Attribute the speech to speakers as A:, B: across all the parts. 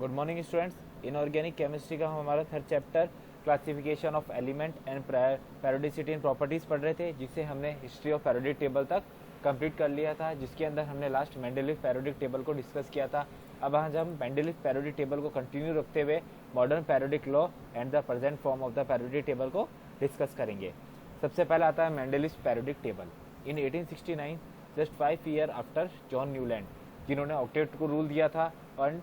A: Good morning students. Inorganic chemistry का हम हमारा third chapter classification of element and periodicity and properties पढ़ रहे थे, जिसे हमने हिस्ट्री ऑफ पैरोडिक टेबल तक कंप्लीट कर लिया था, जिसके अंदर हमने लास्ट मेंडेलीव पैरोडिक टेबल को डिस्कस किया था। अब आज हम मेंडेलीव पैरोडिक टेबल को कंटिन्यू रखते हुए modern periodic law and the present form of the periodic table को डिस्कस करेंगे। सबसे पहले आता है Mendeleev periodic table. In 1869, just 5 year after John Newland, जिन्होंने ऑक्टेट को रूल दिया था और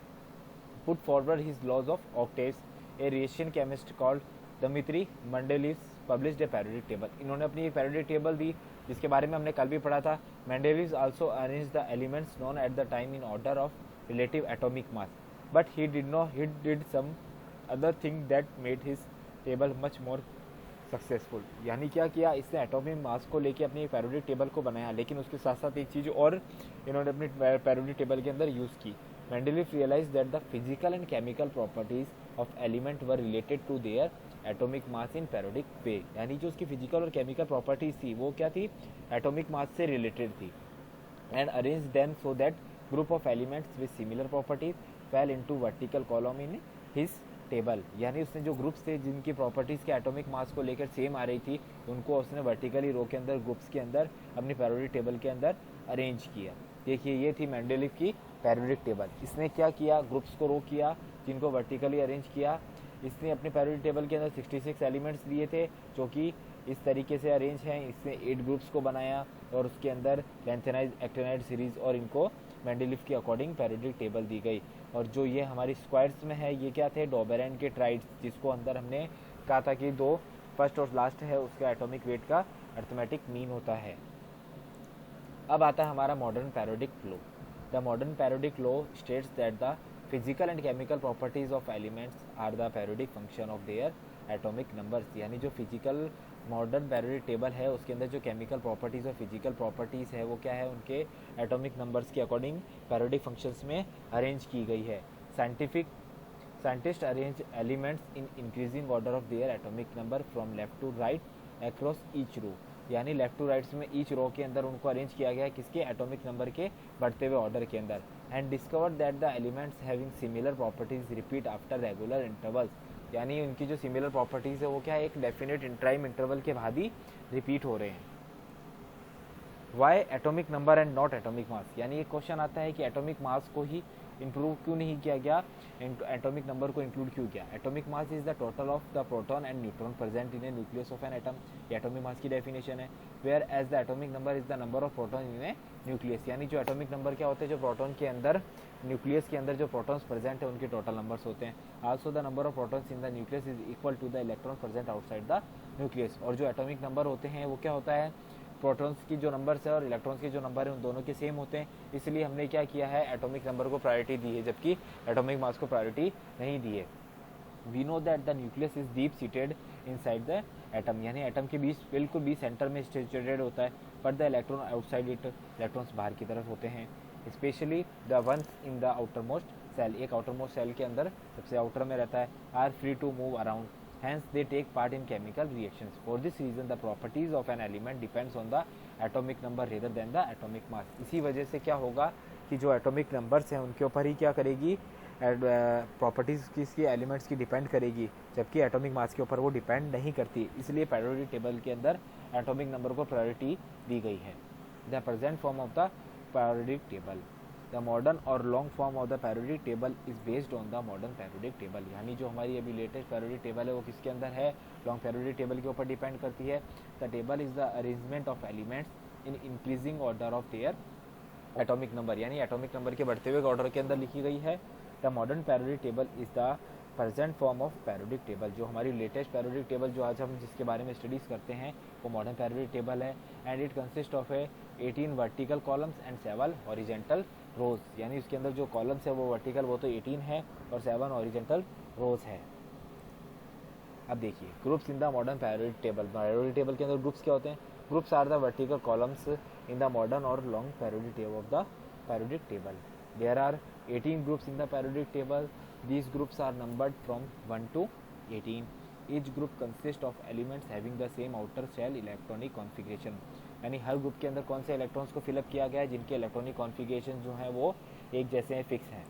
A: put forward his laws of octaves, a Russian chemist called Dmitry Mendeleev published a periodic table। इन्होंने अपनी एक periodic table दी, जिसके बारे में हमने कल भी पढ़ा था। Mendeleev also arranged the elements known at the time in order of relative atomic mass, but he did some other thing that made his table much more successful. यानी क्या किया, इसने एटॉमिक मास को लेके अपनी पैरोडिक टेबल को बनाया, लेकिन उसके साथ साथ एक चीज़ और इन्होंने अपनी पैरोडिक टेबल के अंदर यूज़ की। Mendeleev realise that the physical and chemical properties of element were related to their atomic mass in periodic way. यानी जो उसकी फिजिकल और केमिकल प्रॉपर्टीज थी वो क्या थी, एटॉमिक मास से रिलेटेड थी। And arrange them so that group of elements with similar properties fail into vertical column in his table. यानी उसने जो ग्रुप्स थे जिनकी प्रॉपर्टीज़ के एटॉमिक मास को लेकर सेम आ रही थी, उनको उसने वर्टिकली रो के अंदर ग्रुप्स के अंदर अपनी पैरोडिक टेबल के अंदर अरेंज किया। देखिए ये थी मेंडेलीव की पैरोडिक टेबल। इसने क्या किया, ग्रुप्स को रो किया जिनको वर्टिकली अरेंज किया। इसने अपने पैरोडिक टेबल के अंदर 66 एलिमेंट्स दिए थे जो कि इस तरीके से अरेंज हैं। इसने 8 ग्रुप्स को बनाया और उसके अंदर लेंथेनाइज एक्टेनाइड सीरीज और इनको मेंडेलीव के अकॉर्डिंग पैरोडिक टेबल दी गई। और जो ये हमारी स्क्वायर्स में है, ये क्या थे, डोबेरेन के ट्राइड्स, जिसको अंदर हमने कहा था कि दो फर्स्ट और लास्ट है उसका एटॉमिक वेट का अर्थमेटिक मीन होता है। अब आता है हमारा modern periodic law. The modern periodic law states that the physical and chemical properties of elements are the periodic function of their atomic numbers. यानी जो फिजिकल मॉडर्न पैरोडिक टेबल है उसके अंदर जो केमिकल प्रॉपर्टीज़ और फिजिकल प्रॉपर्टीज़ है वो क्या है, उनके एटॉमिक नंबर्स के अकॉर्डिंग पैरोडिक फंक्शंस में अरेंज की गई है। Scientist arrange elements in increasing order of their atomic number from left to right across each row. यानी लेफ्ट टू राइट्स में ईच रो के अंदर उनको अरेंज किया गया है, किसके, एटॉमिक नंबर के बढ़ते हुए ऑर्डर के अंदर। And discover that the elements having similar properties repeat after regular intervals. यानी उनकी जो सिमिलर प्रॉपर्टीज़ है वो क्या है, एक डेफिनेट टाइम इंटरवल के बाद ही रिपीट हो रहे हैं। Why atomic number and not atomic mass. यानी एक क्वेश्चन आता है कि एटॉमिक मास को ही इंप्रूव क्यों नहीं किया गया, एटॉमिक नंबर को इंक्लूड क्यों किया। Atomic mass is the total of the proton and neutron present in a nucleus of an atom. ये एटॉमिक मास की डेफिनेशन है। Whereas the atomic number is the number of proton in a nucleus. यानी जो atomic number क्या होते हैं, जो proton के अंदर, न्यूक्लियस के अंदर जो प्रोटॉन्स प्रेजेंट है उनके टोटल नंबर्स होते हैं। Also the number of protons in the nucleus is equal to the electron present outside the nucleus. और जो एटॉमिक नंबर होते हैं वो क्या होता है, प्रोटॉन्स की जो नंबर्स है और इलेक्ट्रॉन्स के जो नंबर है उन दोनों के सेम होते हैं। इसलिए हमने क्या किया है, एटॉमिक नंबर को प्रायोरिटी दी है, जबकि एटॉमिक मास को प्रायोरिटी नहीं दी है। We know that the nucleus is deep seated inside the atom. यानी एटम के बीच बिल्कुल बीच सेंटर में सिचुएटेड होता है, but the electron outside it, electrons बाहर की तरफ होते हैं। Specially the ones in the outermost shell, एक आउटर मोस्ट सेल के अंदर सबसे आउटर में रहता है, are free to move around, hence they take part in chemical reactions. For this reason the properties of an element depends on the atomic number rather than the atomic mass. इसी वजह से क्या होगा कि जो एटॉमिक नंबर्स हैं उनके ऊपर ही क्या करेगी, प्रॉपर्टीज़ किसकी, एलिमेंट्स की डिपेंड करेगी, जबकि एटॉमिक मास के ऊपर वो डिपेंड नहीं करती। इसलिए पैरियोडिक टेबल के अंदर एटॉमिक नंबर को प्रायोरिटी दी गई है। The present form of the periodic table. The modern और long form of the periodic table is based on the modern periodic table. यानी जो हमारी अभी लेटेस्ट पैरियोडिक टेबल है वो किसके अंदर है, लॉन्ग पैरियोडिक टेबल के ऊपर डिपेंड करती है। The table is the arrangement of elements in increasing order of their atomic number. यानी एटॉमिक नंबर के बढ़ते हुए ऑर्डर के अंदर लिखी गई है। The modern periodic table is the present form of periodic table. जो हमारी लेटेस्ट पैरियोडिक टेबल जो आज हम जिसके बारे में स्टडीज़ करते हैं वो मॉडर्न पैरियोडिक टेबल है। And it consist of a 18 vertical columns and 7 horizontal rows. यानी उसके अंदर जो कॉलम्स है वो वर्टिकल वो तो 18 है और 7 हॉरिजेंटल रोज है। अब देखिए groups in the modern periodic table. Periodic table के अंदर ग्रुप्स क्या होते हैं, groups are the vertical columns in the modern और long periodic table of the periodic table. There are 18 groups in the periodic table. These groups are numbered from 1 to 18. Each group consists of elements having the same outer shell electronic configuration. यानी हर group के अंदर कौन से electrons को fill up किया गया है जिनके इलेक्ट्रॉनिक कॉन्फ़िगरेशन जो हैं वो एक जैसे हैं, फिक्स हैं।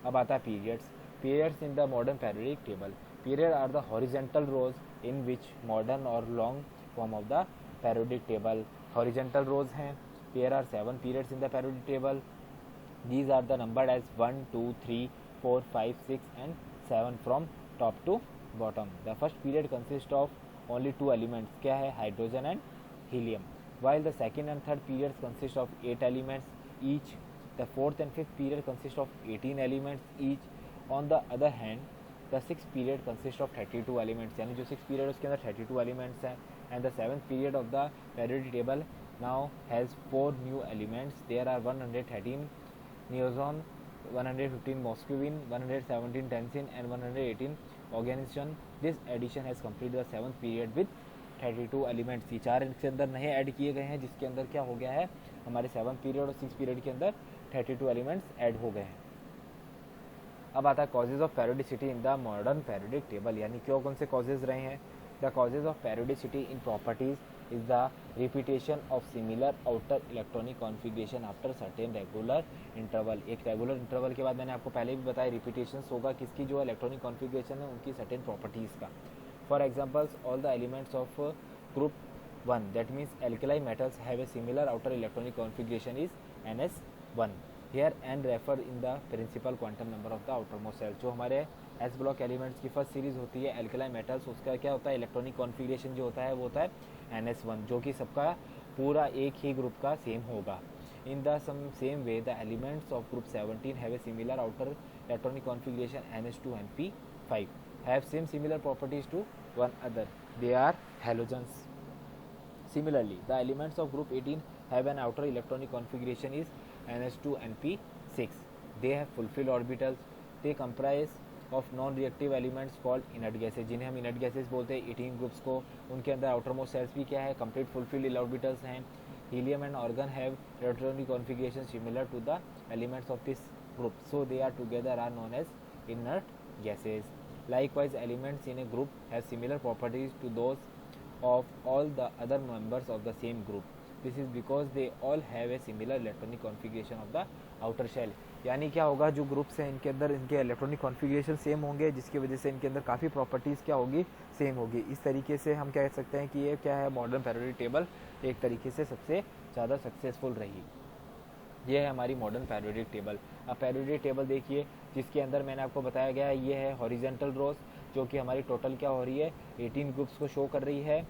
A: अब आता है periods. Periods in the modern periodic table. Period are the horizontal rows in which modern or long form of the periodic table. Horizontal rows हैं. There are 7 periods in the periodic table. These are the numbered as 1, 2, 3, 4, 5, 6 and 7 from top to bottom. The first period consists of only 2 elements. क्या है? Hydrogen and helium. While the second and third periods consist of 8 elements each. The fourth and fifth period consist of 18 elements each. On the other hand, the sixth period consists of 32 elements. यानी जो sixth period उसके अंदर 32 elements हैं. And the seventh period of the periodic table now has 4 new elements. There are 113 neoson, 115 mosquivin, 117 tensine and 118 organization. This addition has completed the seventh period with 32 elements. ये 4 इसके अंदर नए add किए गए हैं, जिसके अंदर क्या हो गया है, हमारे 7th पीरियड और 6th पीरियड के अंदर 32 एलिमेंट्स ऐड हो गए हैं. अब आता है causes of periodicity in the modern periodic table. यानी क्यों कौन से कॉजेज रहे हैं. The causes of periodicity in properties is the repetition of similar outer electronic configuration after certain regular interval. एक रेगुलर इंटरवल के बाद मैंने आपको पहले भी बताया रिपीटेशन होगा किसकी, जो इलेक्ट्रॉनिक कॉन्फ़िगरेशन है उनकी सर्टेन प्रॉपर्टीज़ का. For examples, all the elements of group 1, that means alkali metals, have a similar outer electronic configuration is NS1. Here n refer in the principal quantum number of the outermost cell. जो हमारे S block elements की first series होती है alkali metals, उसका क्या होता है, electronic configuration जो होता है वो होता है NS1, जो कि सबका पूरा एक ही ग्रुप का सेम होगा. In the same way, the elements of group 17 have a similar outer electronic configuration NS2 and P5. Have similar properties to one another. They are halogens. Similarly, the elements of group 18 have an outer electronic configuration is NS2 and P6. They have fulfilled orbitals. They comprise of non-reactive elements called inert gases, जिन्हें हम inert gases बोलते हैं 18 groups को. उनके अंदर outermost cells भी क्या है, complete fulfilled orbitals हैं. Helium and argon have electronic configuration similar to the elements of this group, so they are together are known as inert gases. Likewise, elements in a group have similar properties to those of all the other members of the same group. This is because they all have a similar electronic configuration of the outer shell. यानी क्या होगा, जो groups हैं इनके अंदर इनके electronic configuration same होंगे, जिसकी वजह से इनके अंदर काफ़ी प्रॉपर्टीज़ क्या होगी, सेम होगी. इस तरीके से हम कह सकते हैं कि ये क्या है, मॉडर्न पेरियोडिक टेबल एक तरीके से सबसे ज़्यादा सक्सेसफुल रही. ये है हमारी मॉडर्न पेरियोडिक टेबल. अब पेरियोडिक टेबल देखिए, जिसके अंदर मैंने आपको बताया गया है, ये है हॉरिजेंटल रोज, जो कि हमारी टोटल क्या हो रही है, 18 ग्रुप्स को शो कर रही है.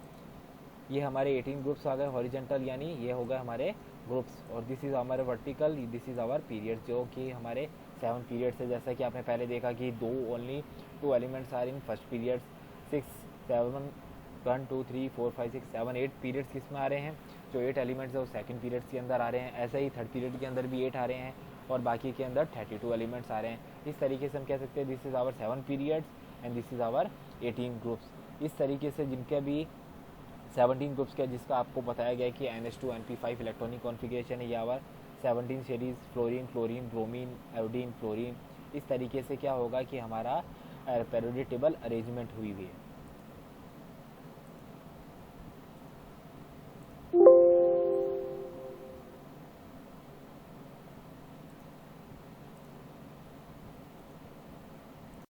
A: ये हमारे 18 ग्रुप्स आ गए हॉरिजेंटल, यानी ये हो गए हमारे ग्रुप्स. और दिस इज़ हमारे vertical, this is our periods, जो कि हमारे 7 पीरियड्स है. जैसा कि आपने पहले देखा कि only 2 elements are in first periods. 6, 7, 1, 2, 3, 4, 5, 6, 7, 8 periods किस में आ रहे हैं, जो 8 एलिमेंट्स है वो सेकंड पीरियड्स के अंदर आ रहे हैं. ऐसा ही थर्ड पीरियड के अंदर भी 8 आ रहे हैं और बाकी के अंदर 32 एलिमेंट्स आ रहे हैं. इस तरीके से हम कह सकते हैं this is our 7 periods and this is our 18 groups. इस तरीके से जिनके भी 17 ग्रुप्स के, जिसका आपको बताया गया कि NS2 and P5 electronic configuration है, ये our 17 series fluorine, chlorine, bromine, iodine, fluorine. इस तरीके से क्या होगा कि हमारा पेरियोडिक टेबल अरेंजमेंट हुई है.